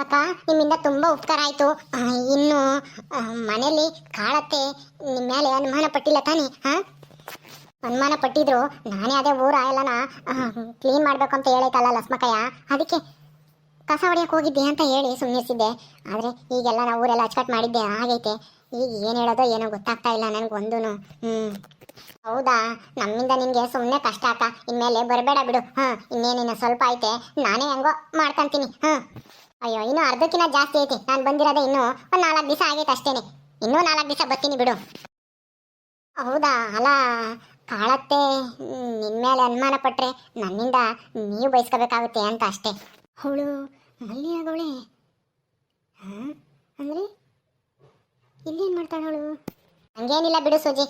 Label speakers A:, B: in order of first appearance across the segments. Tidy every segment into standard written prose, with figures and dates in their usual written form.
A: ಅಕ್ಕ, ನಿಮ್ಮಿಂದ ತುಂಬಾ ಉಪಕಾರ ಆಯ್ತು. ಇನ್ನು ಮನೇಲಿ ಕಾಳತ್ತೆ ನಿಮ್ಮ ಮೇಲೆ ಅನುಮಾನ ಪಟ್ಟಿಲ್ಲ ತಾನೇ? ಅನುಮಾನ ಪಟ್ಟಿದ್ರು ನಾನೇ ಅದೇ ಊರ ಎಲ್ಲನ ಕ್ಲೀನ್ ಮಾಡ್ಬೇಕು ಅಂತ ಹೇಳೈತಲ್ಲ ಲಕ್ಷ್ಮಕ್ಕಯ್ಯ, ಅದಕ್ಕೆ ಕಸ ಹೊಡಿಯಕ್ಕೆ ಹೋಗಿದ್ದೆ ಅಂತ ಹೇಳಿ ಸುಮ್ಮನಿಸಿದ್ದೆ. ಆದರೆ ಈಗೆಲ್ಲ ನಾವು ಊರೆಲ್ಲ ಅಚ್ಚಕಟ್ ಮಾಡಿದ್ದೆ ಆಗೈತೆ. ಈಗ ಏನು ಹೇಳೋದೋ ಏನೋ ಗೊತ್ತಾಗ್ತಾ ಇಲ್ಲ ನನಗೊಂದೂ. ಹೌದಾ, ನಮ್ಮಿಂದ ನಿನಗೆ ಸುಮ್ಮನೆ ಕಷ್ಟ ಅಕ್ಕ. ಇನ್ಮೇಲೆ ಬರಬೇಡ ಬಿಡು. ಇನ್ನೇನಿನ್ನ ಸ್ವಲ್ಪ ಐತೆ, ನಾನೇ ಹೆಂಗೋ ಮಾಡ್ಕೊಂತೀನಿ. ಅಯ್ಯೋ, ಇನ್ನೂ ಅರ್ಧಕ್ಕಿಂತ ಜಾಸ್ತಿ ಐತಿ. ನಾನು ಬಂದಿರೋದೇ ಇನ್ನೂ ಒಂದು 4 ದಿವಸ ಆಗೈತೆ ಅಷ್ಟೇನೆ. ಇನ್ನೂ 4 ದಿವಸ ಬರ್ತೀನಿ ಬಿಡು. ಹೌದಾ, ಅಲ್ಲ ಕಾಳತ್ತೆ ನಿನ್ಮೇಲೆ ಅನುಮಾನ ಪಟ್ರೆ ನನ್ನಿಂದ ನೀವು ಬಯಸ್ಕೋಬೇಕಾಗುತ್ತೆ ಅಂತ ಅಷ್ಟೇ. ಅವಳು ಮಲ್ಲಿ ಆಗೋಳೆ ಅಂದ್ರೆ ಇಲ್ಲೇನು ಮಾಡ್ತಾಳೆ ಅವಳು? ಹಂಗೇನಿಲ್ಲ ಬಿಡು ಸೂಜಿ.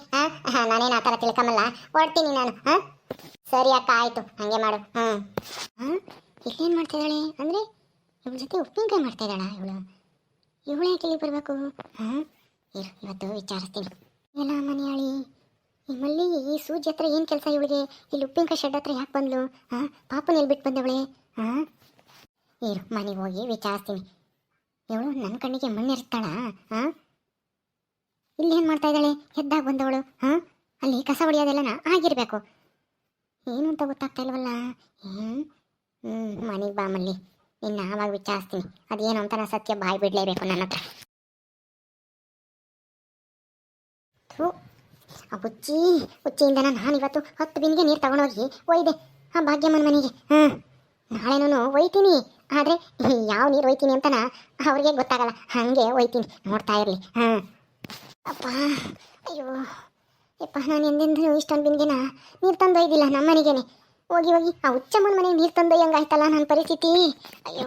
A: ನಾನೇನು ಆ ಥರ ತಿಳ್ಕೊಂಬಲ್ಲ, ಹೊಡ್ತೀನಿ ನಾನು. ಸರಿ ಅಕ್ಕ, ಆಯಿತು, ಹಂಗೆ ಮಾಡು. ಇಲ್ಲೇನು ಮಾಡ್ತಿದ್ದಾಳೆ ಅಂದರೆ ಇವಳ ಜೊತೆ ಉಪ್ಪಿನಕಾಯಿ ಮಾಡ್ತಾ ಇದ್ದಾಳ ಇವಳು ಯಾಕೆ ಇಲ್ಲಿ ಬರಬೇಕು? ಇವತ್ತು ವಿಚಾರಿಸ್ತೀನಿ. ಎಲ್ಲ ಮನೆಯಾಳಿ ಈ ಮಲ್ಲಿ ಈ ಸೂಜಿ ಹತ್ರ ಏನು ಕೆಲಸ ಇವಳಿಗೆ? ಇಲ್ಲಿ ಉಪ್ಪಿನಕಾಯಿ ಶೆಡ್ ಹತ್ರ ಯಾಕೆ ಬಂದ್ಲು? ಪಾಪನ ಎಲ್ಲಿ ಬಿಟ್ಟು ಬಂದವಳೆ? ಮನೆಗೆ ಹೋಗಿ ವಿಚಾರಿಸ್ತೀನಿ. ಇವಳು ನನ್ನ ಕಣ್ಣಿಗೆ ಮಣ್ಣಿರ್ತಾಳ? ಇಲ್ಲೇನು ಮಾಡ್ತಾ ಇದ್ದಾಳೆ? ಎದ್ದಾಗ ಬಂದವಳು ಅಲ್ಲಿ ಕಸ ಹೊಡಿಯೋದೆಲ್ಲನ ಆಗಿರ್ಬೇಕು. ಏನು ಅಂತ ಗೊತ್ತಾಗ್ತಾ ಇಲ್ವಲ್ಲ. ಮನೆಗೆ ಬಾ ಮಲ್ಲಿ, ಇನ್ನು ಆವಾಗ ವಿಚಾರಿಸ್ತೀನಿ. ಅದೇನು ಅಂತ ನಾ ಸತ್ಯ ಬಾಯಿ ಬಿಡಲೇಬೇಕು ನನ್ನ ಹತ್ರ. ಆ ಹುಚ್ಚಿಯಿಂದ ನಾನು ಇವತ್ತು 10 ಬಿಂದಿಗೆ ನೀರು ತಗೊಂಡೋಗಿ ಒಯ್ದೆ ಆ ಭಾಗ್ಯಮ್ಮನ ಮನೆಗೆ. ನಾಳೆನೂ ಒಯ್ತೀನಿ, ಆದರೆ ಯಾವ ನೀರು ಒಯ್ತೀನಿ ಅಂತನ ಅವ್ರಿಗೆ ಗೊತ್ತಾಗಲ್ಲ. ಹಾಗೆ ಒಯ್ತೀನಿ, ನೋಡ್ತಾ ಇರಲಿ. ಅಪ್ಪ, ಅಯ್ಯೋ ಯಪ್ಪ, ನಾನು ಎಂದೆಂದೂ ಇಷ್ಟೊಂದು ಬಿಂದಿಗೆನ ನೀರು ತಂದೊಯ್ದಿಲ್ಲ ನಮ್ಮ ಮನೆಗೇನೆ. ಹೋಗಿ ಆ ಹುಚ್ಚಮ್ಮನ ಮನೆಗೆ ನೀರು ತಂದೊಯ್ಯಂಗಾಯ್ತಲ್ಲ ನನ್ನ ಪರಿಸ್ಥಿತಿ. ಅಯ್ಯೋ,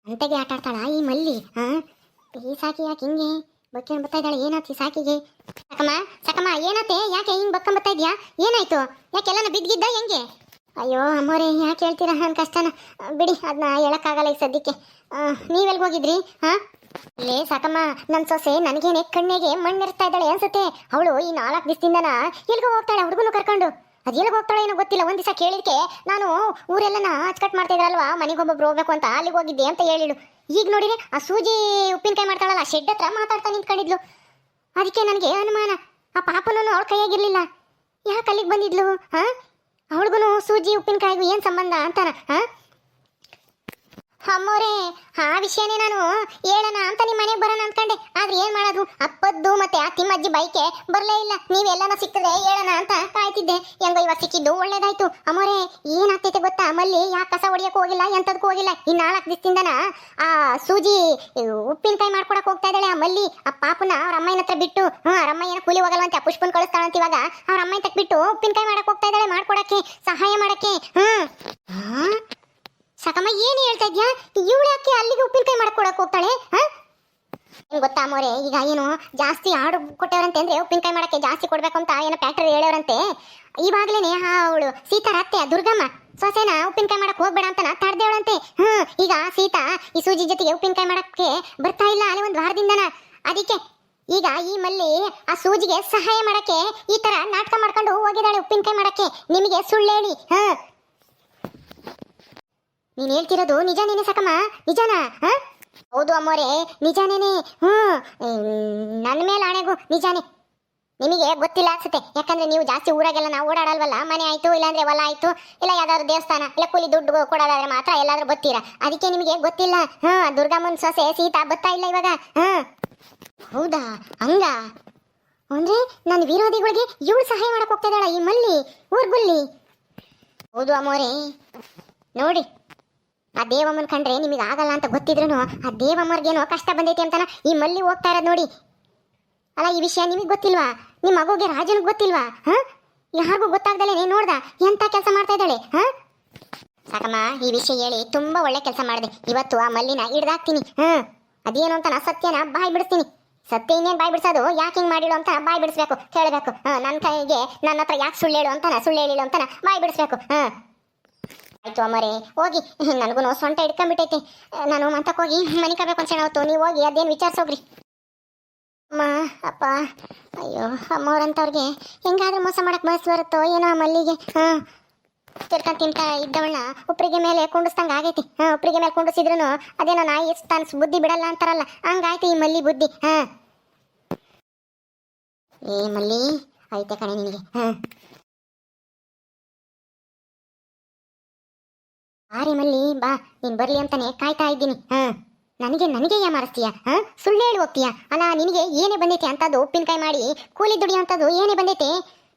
A: ಅಂತೆಗೆ ಆಟ ಆಡ್ತಾಳ ಈ ಮಲ್ಲಿ. ಈ ಸಾಕಿ ಯಾಕೆ ಹಿಂಗೆ ಬಕ್ಕೇನು ಬರ್ತಾ ಇದ್ದಾಳೆ? ಏನಾಯ್ತು ಸಾಕಿಗೆ? ಸಕಮ್ಮ ಏನಾತೆ? ಯಾಕೆ ಹಿಂಗೆ ಬಕ್ಕಂಬತ್ತಾ ಇದೆಯಾ? ಏನಾಯ್ತು? ಯಾಕೆಲ್ಲನ ಬಿದ್ದಿದ್ದ ಹೆಂಗೆ? ಅಯ್ಯೋ ಅಮ್ಮೋರೆ, ಯಾಕೆ ಹೇಳ್ತೀರಾ ನನ್ನ ಕಷ್ಟನ? ಬಿಡಿ, ಅದನ್ನ ಹೇಳಕ್ಕಾಗಲ್ಲ ಈಗ ಸದ್ಯಕ್ಕೆ. ನೀವೆಲ್ಗೆ ಹೋಗಿದ್ರಿ? ಲೇ ಸಾಕಮ್ಮ, ನನ್ನ ಸೊಸೆ ನನಗೇನೆ ಕಣ್ಣಿಗೆ ಮಣ್ಣಿರ್ತಾ ಇದ್ದಾಳೆ ಅನ್ಸುತ್ತೆ. ಅವಳು ಈ 4 ದಿವಸದಿಂದನ ಎಲ್ಗೋ ಹೋಗ್ತಾಳೆ ಹುಡುಗನು ಕರ್ಕೊಂಡು. ಅದು ಎಲ್ಗೆ ಹೋಗ್ತಾಳೆ ಏನೋ ಗೊತ್ತಿಲ್ಲ. ಒಂದು ದಿವಸ ಕೇಳಿದಕ್ಕೆ ನಾನು ಊರೆಲ್ಲನ ಅಚ್ಚಕಟ್ ಮಾಡ್ತಾ ಇದ್ರಲ್ವಾ, ಮನೆಗೆ ಒಬ್ಬೊಬ್ರು ಹೋಗ್ಬೇಕು ಅಂತ ಅಲ್ಲಿಗೆ ಹೋಗಿದ್ದೆ ಅಂತ ಹೇಳಿಳು. ಈಗ ನೋಡಿದ್ರೆ ಆ ಸೂಜಿ ಉಪ್ಪಿನಕಾಯಿ ಮಾಡ್ತಾಳಲ್ಲ ಶೆಡ್ ಹತ್ರ ಮಾತಾಡ್ತಾ ನಿಂತ್ಕೊಂಡಿದ್ಲು. ಅದಕ್ಕೆ ನನಗೆ ಅನುಮಾನ, ಆ ಪಾಪನೂ ಅವಳ ಕೈಯಾಗಿರ್ಲಿಲ್ಲ. ಯಾಕೆ ಅಲ್ಲಿಗೆ ಬಂದಿದ್ಲು? ಅವಳಿಗೂ ಸೂಜಿ ಉಪ್ಪಿನಕಾಯಿಗೂ ಏನು ಸಂಬಂಧ ಅಂತಾನ? ಅಮ್ಮೋರೆ, ಆ ವಿಷಯನೇ ನಾನು ಹೇಳೋಣ ಅಂತ ನಿಮ್ಮ ಮನೆಗೆ ಬರೋಣ ಅಂದ್ಕೊಂಡೆ. ಆದ್ರೆ ಏನು ಮಾಡೋದು, ಅಪ್ಪದ್ದು ಮತ್ತೆ ಆ ತಿಮ್ಮಜ್ಜಿ ಬೈಕೆ ಬರಲೇ ಇಲ್ಲ. ನೀವೆಲ್ಲನ ಸಿಕ್ಕಿದ್ರೆ ಹೇಳೋಣ ಅಂತ ಕಾಯ್ತಿದ್ದೆ. ಹೆಂಗೋ ಇವಾಗ ಸಿಕ್ಕಿದ್ದು ಒಳ್ಳೇದಾಯ್ತು. ಅಮ್ಮೋರೆ, ಏನಾಗ್ತೈತೆ ಗೊತ್ತಾ? ಮಲ್ಲಿ ಯಾಕೆ ಕಸ ಹೊಡಿಯಕ್ಕೆ ಹೋಗಿಲ್ಲ, ಎಂಥದಕ್ಕೂ ಹೋಗಿಲ್ಲ. ಈ 4 ದಿವಸದಿಂದನ ಆ ಸೂಜಿ ಉಪ್ಪಿನಕಾಯಿ ಮಾಡ್ಕೊಡಕ್ಕೆ ಹೋಗ್ತಾ ಇದ್ದಾಳೆ ಆ ಮಲ್ಲಿ. ಆ ಪಾಪನ ಅವ್ರ ಅಮ್ಮನ ಹತ್ರ ಬಿಟ್ಟು, ಅವ್ರ ಅಮ್ಮಯ್ಯನ ಕೂಲಿ ಹೋಗಲ್ವಂತೆ, ಆ ಪುಷ್ಪನ್ ಕಳಿಸ್ತಾಳಂತ. ಇವಾಗ ಅವ್ರ ಅಮ್ಮನ ತಕ್ಕ ಬಿಟ್ಟು ಉಪ್ಪಿನಕಾಯಿ ಮಾಡಕ್ಕೆ ಹೋಗ್ತಾ ಇದ್ದಾಳೆ, ಮಾಡ್ಕೊಡಕ್ಕೆ ಸಹಾಯ ಮಾಡಕ್ಕೆ. ಸಕಮ್ಮ, ಏನು ಹೇಳ್ತಾ ಇದ್ಯಾ? ಇವಳು ಯಾಕೆ ಅಲ್ಲಿಗೆ ಉಪ್ಪಿನಕಾಯಿ ಮಾಡ್ಕೊಡಕ್ಕೆ ಹೋಗ್ತಾಳೆ? ಏನು ಗೊತ್ತಾ ಅಮ್ಮೋರೆ, ಈಗ ಏನು ಜಾಸ್ತಿ ಆರ್ಡರ್ ಕೊಟ್ಟವ್ರಂತೆ ಅಂದ್ರೆ ಉಪ್ಪಿನಕಾಯಿ ಮಾಡಕ್ಕೆ ಜಾಸ್ತಿ ಕೊಡ್ಬೇಕು ಅಂತ ಏನೋ ಫ್ಯಾಕ್ಟರಿ ಹೇಳೋರಂತೆ. ಇವಾಗ್ಲೇನೆ ಅವಳು ಸೀತಾ ಅತ್ತೆ ದುರ್ಗಮ್ಮ ಸೊಸೆನ ಉಪ್ಪಿನಕಾಯಿ ಮಾಡಕ್ಕೆ ಹೋಗ್ಬೇಡ ಅಂತ ತಡೆದೇವಳಂತೆ. ಈಗ ಸೀತಾ ಈ ಸೂಜಿ ಜೊತೆಗೆ ಉಪ್ಪಿನಕಾಯಿ ಮಾಡಕ್ಕೆ ಬರ್ತಾ ಇಲ್ಲ ಅಲ್ಲಿ 1 ವಾರದಿಂದನ. ಅದಕ್ಕೆ ಈಗ ಈ ಮಲ್ಲಿ ಆ ಸೂಜಿಗೆ ಸಹಾಯ ಮಾಡಕ್ಕೆ ಈ ತರ ನಾಟಕ ಮಾಡ್ಕೊಂಡು ಹೋಗಿದ್ದಾಳೆ ಉಪ್ಪಿನಕಾಯಿ ಮಾಡಕ್ಕೆ. ನಿಮಗೆ ಸುಳ್ಳು ಹೇಳಿ? ನೀನು ಹೇಳ್ತಿರೋದು ನಿಜಾನೇನೆ ಸಕಮ್ಮ? ನಿಜಾನಾ? ಹೌದು ಅಮ್ಮೋರೆ, ನಿಜಾನೇನೆ. ನನ್ನ ಮೇಲೆ ಆಣೆಗೂ ನಿಜಾನೇ. ನಿಮಗೆ ಗೊತ್ತಿಲ್ಲ ಅನ್ಸುತ್ತೆ, ಯಾಕಂದ್ರೆ ನೀವು ಜಾಸ್ತಿ ಊರಾಗೆಲ್ಲ ನಾವು ಓಡಾಡಲ್ವಲ್ಲ. ಮನೆ ಆಯ್ತು, ಇಲ್ಲಾಂದ್ರೆ ಹೊಲ ಆಯ್ತು, ಇಲ್ಲ ಯಾವ್ದಾದ್ರು ದೇವಸ್ಥಾನ, ಇಲ್ಲ ಕೂಲಿ ದುಡ್ಡು ಕೊಡೋದಾದ್ರೆ ಮಾತ್ರ ಎಲ್ಲಾದ್ರೂ ಬತ್ತೀರಾ. ಅದಕ್ಕೆ ನಿಮಗೆ ಗೊತ್ತಿಲ್ಲ. ದುರ್ಗಮ್ಮನ ಸೊಸೆ ಸೀತಾ ಬತ್ತಾ ಇಲ್ಲ ಇವಾಗ. ಹೌದಾ? ಹಂಗ ಅಂದ್ರೆ ನನ್ನ ವಿರೋಧಿಗಳಿಗೆ ಇವಳು ಸಹಾಯ ಮಾಡಕ್ ಹೋಗ್ತಾ ಇದ್ದಾಳ ಈ ಮಲ್ಲಿ ಊರ್ಗುಲ್ಲಿ? ಹೌದು ಅಮ್ಮೋರೆ, ನೋಡಿ ಆ ದೇವಮ್ಮನ ಕಂಡ್ರೆ ನಿಮಗೆ ಆಗಲ್ಲ ಅಂತ ಗೊತ್ತಿದ್ರು ಆ ದೇವಮ್ಮರ್ಗೇನೋ ಕಷ್ಟ ಬಂದೈತಿ ಅಂತಾನ ಈ ಮಲ್ಲಿ ಹೋಗ್ತಾ ಇರೋದು ನೋಡಿ. ಅಲ್ಲ, ಈ ವಿಷಯ ನಿಮಗೆ ಗೊತ್ತಿಲ್ವಾ? ನಿಮ್ಮ ಮಗುಗೆ ರಾಜನಿಗೆ ಗೊತ್ತಿಲ್ವಾ? ಯಾರಿಗೂ ಗೊತ್ತಾಗ್ದಲೇ ನೋಡ್ದ ಎಂತ ಕೆಲಸ ಮಾಡ್ತಾ ಇದ್ದಾಳೆ. ಸಾಕಮ್ಮ, ಈ ವಿಷಯ ಹೇಳಿ ತುಂಬಾ ಒಳ್ಳೆ ಕೆಲಸ ಮಾಡಿದೆ. ಇವತ್ತು ಆ ಮಲ್ಲಿನ ಹಿಡ್ದಾಕ್ತೀನಿ. ಅದೇನು ಅಂತ ನಾ ಸತ್ಯನ ಬಾಯಿ ಬಿಡಿಸ್ತೀನಿ. ಸತ್ಯ ಇನ್ನೇನು ಬಾಯಿ ಬಿಡಿಸೋದು? ಯಾಕೆ ಹಿಂಗೆ ಮಾಡಿಳು ಅಂತ ಬಾಯಿ ಬಿಡಿಸ್ಬೇಕು, ಕೇಳಬೇಕು. ನನ್ನ ಕೈಗೆ ನನ್ನ ಹತ್ರ ಯಾಕೆ ಸುಳ್ಳು ಹೇಳು ಅಂತಾನ, ಸುಳ್ಳು ಹೇಳಿಳು ಅಂತಾನ ಬಾಯಿ ಬಿಡಿಸ್ಬೇಕು. ಆಯ್ತು ಅಮ್ಮರೇ, ಹೋಗಿ. ನನಗೂ ಸೊಂಟ ಹಿಡ್ಕೊಂಡ್ಬಿಟ್ಟೈತೆ. ನಾನು ಮಂತಕ್ಕೆ ಹೋಗಿ ಮನೆ ಕಬೇಕು ಅನ್ಸೋಣ. ಹೊತ್ತು ನೀವು ಹೋಗಿ ಅದೇನು ವಿಚಾರಿಸೋಗ್ರಿ. ಅಮ್ಮ, ಅಪ್ಪ, ಅಯ್ಯೋ ಅಮ್ಮವ್ರಂತವ್ರಿಗೆ ಹೆಂಗಾದ್ರೂ ಮೋಸ ಮಾಡಕ್ಕೆ ಮನಸ್ಸು ಬರುತ್ತೋ ಏನೋ ಆ ಮಲ್ಲಿಗೆ. ತಿರ್ಕೊಂಡ್ ತಿಂತ ಇದ್ದವಳನ್ನ ಉಪ್ರಿಗೆ ಮೇಲೆ ಕುಂಡಿಸ್ದಂಗ ಆಗೈತಿ. ಉಪ್ರಿಗೆ ಮೇಲೆ ಕುಂಡಿಸಿದ್ರು ಅದೇನೋ ನಾಯಿ ತಾನು ಬುದ್ಧಿ ಬಿಡಲ್ಲ ಅಂತಾರಲ್ಲ, ಹಂಗಾಯ್ತು ಈ ಮಲ್ಲಿ ಬುದ್ಧಿ. ಏ ಮಲ್ಲಿ ಐತೆ ಕಣೆ ನಿನಗೆ. ಆರೆ ಮಲ್ಲಿ ಬಾ, ನೀನ್ ಬರ್ಲಿ ಅಂತಾನೆ ಕಾಯ್ತಾ ಇದ್ದೀನಿ. ನನಗೆ ಯಾಮಾರಿಸ್ತೀಯ? ಸುಳ್ಳು ಹೇಳಿ ಹೋಗ್ತೀಯ ಅಲ್ಲ? ನಿನಗೆ ಏನೇ ಬಂದೈತೆ ಅಂತದ್ದು ಉಪ್ಪಿನಕಾಯಿ ಮಾಡಿ ಕೂಲಿ ದುಡಿಯೋಂಥದ್ದು ಏನೇ ಬಂದೈತೆ?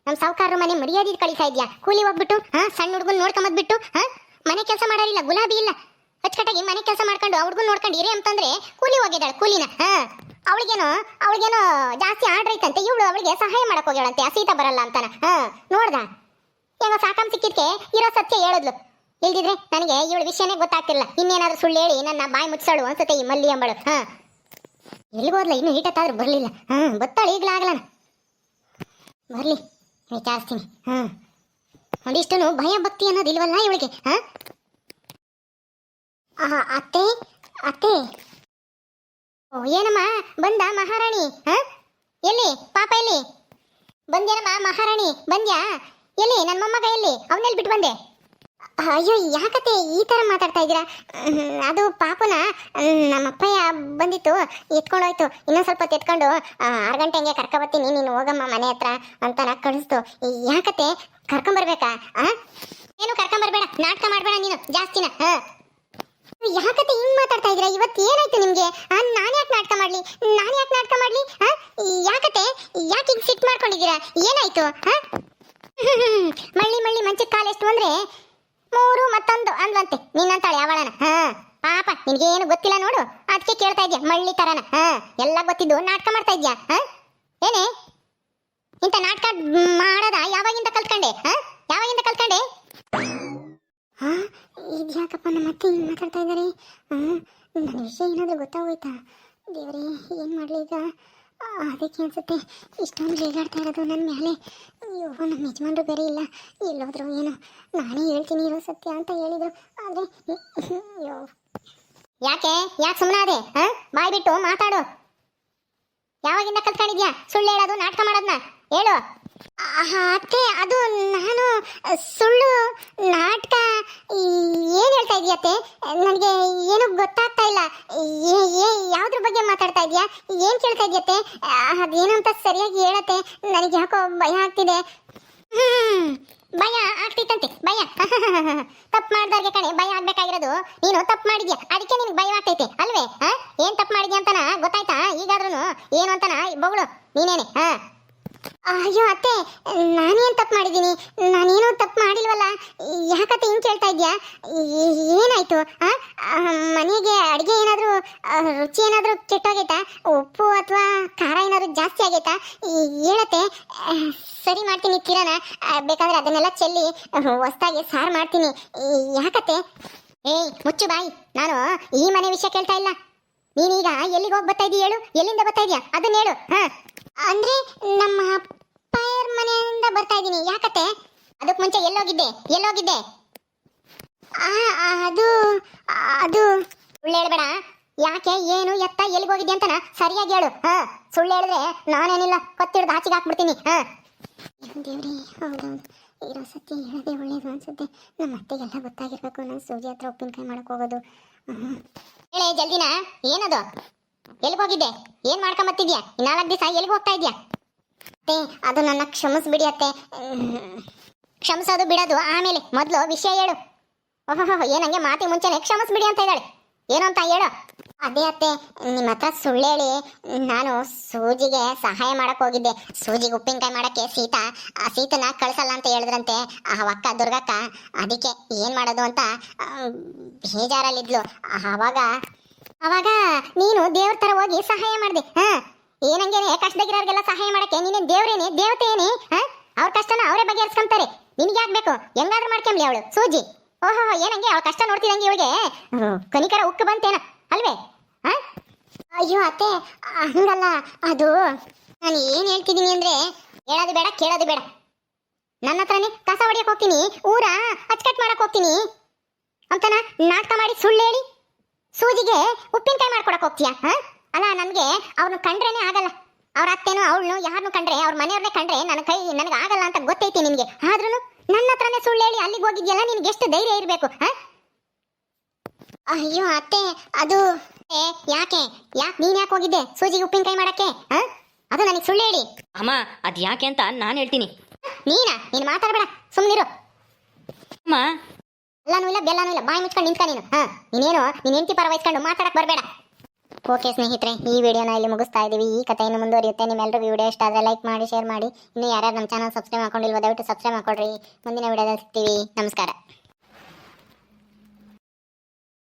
A: ನಮ್ಮ ಸಾವುಕಾರರು ಮನೆ ಮರ್ಯಾದೆ ಕಳಿಸ್ತಾ ಇದ್ಯಾ? ಕೂಲಿ ಹೋಗ್ಬಿಟ್ಟು ಸಣ್ಣ ಹುಡುಗನ್ ನೋಡ್ಕೊಂಬದ್ಬಿಟ್ಟು ಮನೆ ಕೆಲಸ ಮಾಡೋರಿಲ್ಲ, ಗುಲಾಬಿ ಇಲ್ಲ, ಅಚ್ಚುಕಟ್ಟಾಗಿ ಮನೆ ಕೆಲಸ ಮಾಡ್ಕೊಂಡು ಆ ಹುಡುಗನ್ ನೋಡ್ಕೊಂಡು ಇರೇ ಅಂತಂದ್ರೆ ಕೂಲಿ ಹೋಗಿದ್ದಾಳೆ. ಕೂಲಿನ ಅವಳಿಗೇನೋ ಜಾಸ್ತಿ ಆರ್ಡ್ರ್ ಐತಂತೆ, ಇವಳು ಅವಳಿಗೆ ಸಹಾಯ ಮಾಡಕ್ ಹೋಗ್ಯಾಳಂತೆ, ಅಸೀತ ಬರಲ್ಲ ಅಂತಾನ. ನೋಡ್ದ ಹೆಂಗ ಸಾಕಂ ಸಿಕ್ಕಿದ್ಕೆ ಇರೋ ಸತ್ಯ ಹೇಳಿದ್ಲು. ಇಲ್ದಿದ್ರೆ ನನಗೆ ಇವಳ ವಿಷಯನೇ ಗೊತ್ತಾಗ್ತಿಲ್ಲ. ಇನ್ನೇನಾದ್ರೂ ಸುಳ್ಳು ಹೇಳಿ ನನ್ನ ಬಾಯಿ ಮುಚ್ಚಾಳು ಅನ್ಸುತ್ತೆ ಈ ಮಲ್ಲಿ ಅಂಬಳು. ಎಲ್ಲಿಗೋದ್ಲ? ಇನ್ನು ಈಟತ್ತಾದ್ರೂ ಬರ್ಲಿಲ್ಲ. ಬತ್ತಾಳೆ ಈಗ್ಲಾಗ್ಲಾನ, ಬರ್ಲಿ ವಿಚಾರಿಸ್ತೀನಿ. ಒಂದಿಷ್ಟು ಭಯ ಭಕ್ತಿ ಅನ್ನೋದಿಲ್ವಲ್ಲ ಇವಳಿಗೆ. ಅತ್ತೆ ಅತ್ತೆ, ಓ ಏನಮ್ಮ ಬಂದ ಮಹಾರಾಣಿ? ಎಲ್ಲಿ ಪಾಪ ಎಲ್ಲಿ ಬಂದೇನಮ್ಮ ಮಹಾರಾಣಿ? ಬಂದ್ಯಾ? ಎಲ್ಲಿ ನನ್ನ ಮೊಮ್ಮಗ ಎಲ್ಲಿ? ಅವನ್ನೆಲ್ಲಿ ಬಿಟ್ಟು ಬಂದೆ? ಅಯ್ಯೋ ಯಾಕತ್ತೆ ಈ ಥರ ಮಾತಾಡ್ತಾ ಇದ್ದೀರಾ? ಅದು ಪಾಪುನ ನಮ್ಮಪ್ಪಯ್ಯ ಬಂದಿತ್ತು, ಎತ್ಕೊಂಡೋಯ್ತು. ಇನ್ನೊಂದು ಸ್ವಲ್ಪ ಎತ್ಕೊಂಡು 6 ಗಂಟೆ ಹಂಗೆ ಕರ್ಕೊಬತ್ತೀನಿ, ನೀನು ಹೋಗಮ್ಮ ಮನೆ ಹತ್ರ ಅಂತ ಕಳಿಸ್ತು. ಯಾಕತ್ತೆ ಕರ್ಕೊಂಬರ್ಬೇಕಾ? ಏನು ಕರ್ಕೊಂಬರ್ಬೇಡ, ನಾಟಕ ಮಾಡಬೇಡ ನೀನು ಜಾಸ್ತಿನ. ಯಾಕತ್ತೆ ಹಿಂಗ್ ಮಾತಾಡ್ತಾ ಇದ್ದೀರಾ? ಇವತ್ತು ಏನಾಯ್ತು ನಿಮ್ಗೆ? ನಾನು ಯಾಕೆ ನಾಟಕ ಮಾಡ್ಲಿ? ಯಾಕತ್ತೆ ಯಾಕೆ ಹಿಂಗ್ ಸಿಟ್ಟು ಮಾಡ್ಕೊಂಡಿದ್ದೀರಾ? ಏನಾಯ್ತು? ಮಳ್ಳಿ ಮಂಚಕ್ಕೆ ಕಾಲೆಷ್ಟು ಅಂದ್ರೆ 3 ಮತ್ತೊಂದು ಅಂದ್ವಂತೆ ನಿನ್ನಂತಾಳೆ ಅವಳನ. ಪಾಪ ನಿನ್ಗೇನು ಗೊತ್ತಿಲ್ಲ ನೋಡು, ಅದಕ್ಕೆ ಕೇಳ್ತಾ ಇದ್ಯಾ ಮಳ್ಳಿ ತರನ. ಎಲ್ಲ ಗೊತ್ತಿದ್ದು ನಾಟಕ ಮಾಡ್ತಾ ಇದ್ಯಾ? ಏನೇ ಇಂಥ ನಾಟಕ ಮಾಡೋದ ಯಾವಾಗಿಂದ ಕಲ್ತ್ಕೊಂಡೆ? ಇದ್ಯಾಕಪ್ಪ ನಮ್ಮ ಅತ್ತೆ ಹಿಂಗೆ ಮಾತಾಡ್ತಾ ಇದ್ದಾರೆ? ನನ್ನ ವಿಷಯ ಏನಾದರೂ ಗೊತ್ತಾಗೋಯ್ತಾ? ದೇವರೇ ಏನು ಮಾಡಲಿ ಈಗ? ಅದಕ್ಕೆ ಅನ್ಸುತ್ತೆ ಇಷ್ಟೊಂದು ರೇಗಾಡ್ತಾ ಇರೋದು ನನ್ನ ಮೇಲೆ. ಅಯ್ಯೋ ನಮ್ಮ ಯಜಮಾನ್ರು ಬೇರೆ ಇಲ್ಲ, ಎಲ್ಲೋದ್ರು ಏನು? ನಾನೇ ಹೇಳ್ತೀನಿ ಇರೋ ಸತ್ಯ ಅಂತ ಹೇಳಿದ್ರು, ಆದರೆ ಅಯ್ಯೋ ಯಾಕೆ ಸುಮ್ಮನೆ ಅದೇ? ಬಾಯ್ ಬಿಟ್ಟು ಮಾತಾಡು. ಯಾವಾಗಿಂದ ಕಲ್ತ್ಕೊಂಡಿದ್ಯಾ ಸುಳ್ಳು ಹೇಳೋದು, ನಾಟಕ ಮಾಡೋದನ್ನ ಹೇಳು. ಅತ್ತೆ ಅದು ನಾನು ಸುಳ್ಳು ನಾಟಕ ಏನು ಹೇಳ್ತಾ ಇದೆಯತ್ತೆ? ನನಗೆ ಏನು ಗೊತ್ತಾಗ್ತಾ ಇಲ್ಲ. ಯಾವುದ್ರ ಬಗ್ಗೆ ಮಾತಾಡ್ತಾ ಇದೆಯಾ? ಏನು ಕೇಳ್ತಾ ಇದೆಯತ್ತೆ? ಅದೇನು ಅಂತ ಸರಿಯಾಗಿ ಹೇಳತ್ತೆ, ನನಗೆ ಯಾಕೋ ಭಯ ಆಗ್ತಿದೆ. ಭಯ ಆಗ್ತಿತ್ತಂತೆ? ಭಯ ತಪ್ಪು ಮಾಡ್ದವ್ರಿಗೆ ಕಣೆ ಭಯ ಆಗ್ಬೇಕಾಗಿರೋದು. ನೀನು ತಪ್ಪು ಮಾಡಿದ್ಯಾ, ಅದಕ್ಕೆ ನಿನಗೆ ಭಯ ಆಗ್ತೈತೆ ಅಲ್ವೇ? ಏನು ತಪ್ಪು ಮಾಡಿದ್ಯಾ ಅಂತನ ಗೊತ್ತಾಯ್ತಾ? ಈಗಾದ್ರೂ ಏನು ಅಂತನ ಬೊಗಳು ನೀನೇನೆ. ಅಯ್ಯೋ ಅತ್ತೆ, ನಾನೇನು ತಪ್ಪು ಮಾಡಿದ್ದೀನಿ? ನಾನೇನು ತಪ್ಪು ಮಾಡಿಲ್ವಲ್ಲ, ಯಾಕತ್ತೆ ಹಿಂಗೆ ಕೇಳ್ತಾ ಇದ್ಯಾ? ಏನಾಯ್ತು? ಮನೆಗೆ ಅಡುಗೆ ಏನಾದರೂ ರುಚಿ ಏನಾದರೂ ಕೆಟ್ಟೋಗೈತಾ? ಉಪ್ಪು ಅಥವಾ ಖಾರ ಏನಾದರೂ ಜಾಸ್ತಿ ಆಗೈತಾ? ಹೇಳತ್ತೆ, ಸರಿ ಮಾಡ್ತೀನಿ ಕಿರಣ. ಬೇಕಾದ್ರೆ ಅದನ್ನೆಲ್ಲ ಚೆಲ್ಲಿ ಹೊಸ್ದಾಗಿ ಸಾರು ಮಾಡ್ತೀನಿ. ಯಾಕತ್ತೆ? ಏಯ್ ಮುಚ್ಚು ಬಾಯಿ, ನಾನು ಈ ಮನೆ ವಿಷಯ ಕೇಳ್ತಾ ಇಲ್ಲ. ನೀನೀಗ ಎಲ್ಲಿಗೆ ಹೋಗಿ ಬರ್ತಾ ಇದೀಯ ಹೇಳು? ಎಲ್ಲಿಂದ ಬರ್ತಾ ಇದೀಯಾ ಅದನ್ನ ಹೇಳು. ಅಂದ್ರೆ ನಮ್ಮ ಅಪ್ಪಯ್ಯರ ಮನೆಯಿಂದ ಬರ್ತಾ ಇದ್ದೀನಿ. ಯಾಕತ್ತೆ? ಅದಕ್ಕೆ ಮುಂಚೆ ಎಲ್ಲೋಗಿದ್ದೆ? ಅದು ಸುಳ್ಳು ಹೇಳ್ಬೇಡ. ಯಾಕೆ, ಏನು, ಎತ್ತ, ಎಲ್ಲಿಗೆ ಹೋಗಿದ್ದೆ ಅಂತನ ಸರಿಯಾಗಿ ಹೇಳು. ಸುಳ್ಳು ಹೇಳಿದ್ರೆ ನಾನೇನಿಲ್ಲ ಕೊತ್ತಿಡ್ದು ಆಚೆಗೆ ಹಾಕ್ಬಿಡ್ತೀನಿ. ದೇವ್ರಿ, ಹೌದೌದು, ಇರೋ ಸತ್ಯ ಹೇಳೋದೇ ಒಳ್ಳೇದು ಅನ್ಸುತ್ತೆ. ನಮ್ಮ ಅತ್ತೆಗೆಲ್ಲ ಗೊತ್ತಾಗಿರ್ಬೇಕು ನಾನು ಸೂಜಿ ಹತ್ರ ಉಪ್ಪಿನಕಾಯಿ ಮಾಡಕ್ ಹೋಗೋದು. ಹೇಳೇ ಜಲ್ದಿನ, ಏನದು? ಎಲ್ಲಿಗೆ ಹೋಗಿದ್ದೆ? ಏನು ಮಾಡ್ಕೊಂಬತ್ತಿದ್ಯಾ? 4 ದಿವಸ ಎಲ್ಲಿಗೆ ಹೋಗ್ತಾ ಇದೆಯಾ? ಅತ್ತೆ ಅದು ನನ್ನ ಕ್ಷಮಿಸ್ಬಿಡಿ ಅತ್ತೆ. ಕ್ಷಮಿಸೋದು ಬಿಡೋದು ಆಮೇಲೆ, ಮೊದಲು ವಿಷಯ ಹೇಳು. ಓಹೋ ಏನಂಗೆ ಮಾತಿ ಮುಂಚೆನೆ ಕ್ಷಮಿಸ್ಬಿಡಿ ಅಂತ ಇದ್ದಾಳೆ. ಏನು ಅಂತ ಹೇಳು. ಅದೇ ಅತ್ತೆ, ನಿಮ್ಮ ಹತ್ರ ಸುಳ್ಳು ಹೇಳಿ ನಾನು ಸೂಜಿಗೆ ಸಹಾಯ ಮಾಡಕ್ಕೆ ಹೋಗಿದ್ದೆ. ಸೂಜಿಗೆ ಉಪ್ಪಿನಕಾಯಿ ಮಾಡೋಕ್ಕೆ ಸೀತನ ಕಳಿಸಲ್ಲ ಅಂತ ಹೇಳಿದ್ರಂತೆ ಆ ಅಕ್ಕ ದುರ್ಗಕ್ಕ. ಅದಕ್ಕೆ ಏನು ಮಾಡೋದು ಅಂತ ಬೇಜಾರಲ್ಲಿದ್ಲು. ಅವಾಗ ನೀನು ದೇವ್ರ ಥರ ಹೋಗಿ ಸಹಾಯ ಮಾಡಿದೆ. ಏನಂಗೇನೆ ಕಷ್ಟದಾಗಿರೋರಿಗೆಲ್ಲ ಸಹಾಯ ಮಾಡಕ್ಕೆ ನೀನೇನು ದೇವ್ರೇನೆ, ದೇವತೆ ಏನೇ? ಅವ್ರ ಕಷ್ಟನ ಅವರೇ ಬಗೆಹರಿಸ್ಕೊಂತಾರೆ. ನಿನಗೆ ಆಗ್ಬೇಕು, ಹೆಂಗಾದ್ರೂ ಮಾಡ್ಕೊಂಬ್ಲಿ ಅವಳು ಸೂಜಿ. ಓಹೋ ಏನಂಗೆ ಅವಳ ಕಷ್ಟ ನೋಡ್ತಿದಂಗೆ ಇವಳಿಗೆ ಕನಿಕರ ಉಕ್ಕು ಬಂತೇನ ಅಲ್ವೇ? ಅಯ್ಯೋ ಅತ್ತೆ ಹಂಗಲ್ಲ, ಅದು ನಾನು ಏನು ಹೇಳ್ತಿದ್ದೀನಿ ಅಂದ್ರೆ ಹೇಳೋದು ಬೇಡ ಕೇಳೋದು ಬೇಡ. ನನ್ನ ಹತ್ರನೇ ಕಸ ಹೊಡಿಯಕ್ಕೆ ಹೋಗ್ತೀನಿ, ಊರ ಅಚ್ಚಕಟ್ ಮಾಡಕ್ಕೆ ಹೋಗ್ತೀನಿ ಅಂತನ ನಾಟಕ ಮಾಡಿ ಸುಳ್ಳು ಹೇಳಿ ಸೂಜಿಗೆ ಉಪ್ಪಿನಕಾಯಿ ಮಾಡ್ಕೊಡಕ್ಕೆ ಹೋಗ್ತೀಯಾ? ಅಲ್ಲ, ನನಗೆ ಅವ್ರನ್ನ ಕಂಡ್ರೇನೆ ಆಗಲ್ಲ. ಅವ್ರ ಅತ್ತೇನೋ ಅವಳನ್ನು ಯಾರನ್ನು ಕಂಡ್ರೆ, ಅವ್ರ ಮನೆಯವ್ರನ್ನೇ ಕಂಡ್ರೆ ನನಗೆ ಆಗಲ್ಲ ಅಂತ ಗೊತ್ತೈತಿ ನಿನಗೆ. ಆದ್ರೂ ನನ್ನ ಹತ್ರನೇ ಸುಳ್ಳು ಹೇಳಿ ಅಲ್ಲಿಗೆ ಹೋಗಿದ್ಯಲ್ಲ, ನಿನಗೆ ಎಷ್ಟು ಧೈರ್ಯ ಇರಬೇಕು? ಅಯ್ಯೋ ಅತ್ತೆ, ಅದು ಯಾಕೆ ನೀನ್ ಯಾಕೆ ಹೋಗಿದ್ದೆ ಸೂಜಿಗೆ ಉಪ್ಪಿನಕಾಯಿ ಮಾಡಕ್ಕೆ? ಅದು ನನಗೆ ಸುಳ್ಳು ಹೇಳಿ.
B: ಅಮ್ಮ ಅದು ಯಾಕೆ ಅಂತ ನಾನು ಹೇಳ್ತೀನಿ.
A: ನೀನು ಮಾತಾಡಬೇಡ, ಸುಮ್ಮನಿರು.
B: ಅಮ್ಮ
A: ಎಲ್ಲನೂ ಇಲ್ಲ ಬೆಲ್ಲನೂ ಇಲ್ಲ, ಬಾಯಿ ಮುಚ್ಕೊಂಡು ನಿಂತ್ಕ ನೀನು. ನೀನೇನು ನಿನ್ನ ಹೆಂಡತಿ ಪರ ವಹಿಸ್ಕೊಂಡು ಮಾತಾಡಕ್ ಬರಬೇಡ. ಓಕೆ ಸ್ನೇಹಿತರೆ, ಈ ವಿಡಿಯೋನ ಇಲ್ಲಿ ಮುಗಿಸ್ತಾ ಇದೀವಿ. ಈ ಕಥೆ ಇನ್ನು ಮುಂದುವರಿಯುತ್ತೆ. ನಿಮ್ಮೆಲ್ಲರಿಗೂ ವಿಡಿಯೋ ಇಷ್ಟ ಆದರೆ ಲೈಕ್ ಮಾಡಿ, ಶೇರ್ ಮಾಡಿ. ಇನ್ನು ಯಾರ್ಯಾರು ನಮ್ಮ ಚಾನಲ್ ಸಬ್ಸ್ಕ್ರೈಬ್ ಮಾಡ್ಕೊಂಡಿಲ್ವೋ ದಯವಿಟ್ಟು ಸಬ್ಸ್ಕ್ರೈಬ್ ಮಾಡ್ಕೊಡ್ರಿ. ಮುಂದಿನ ವಿಡಿಯೋದಲ್ಲಿ ಸಿಗ್ತೀವಿ. ನಮಸ್ಕಾರ.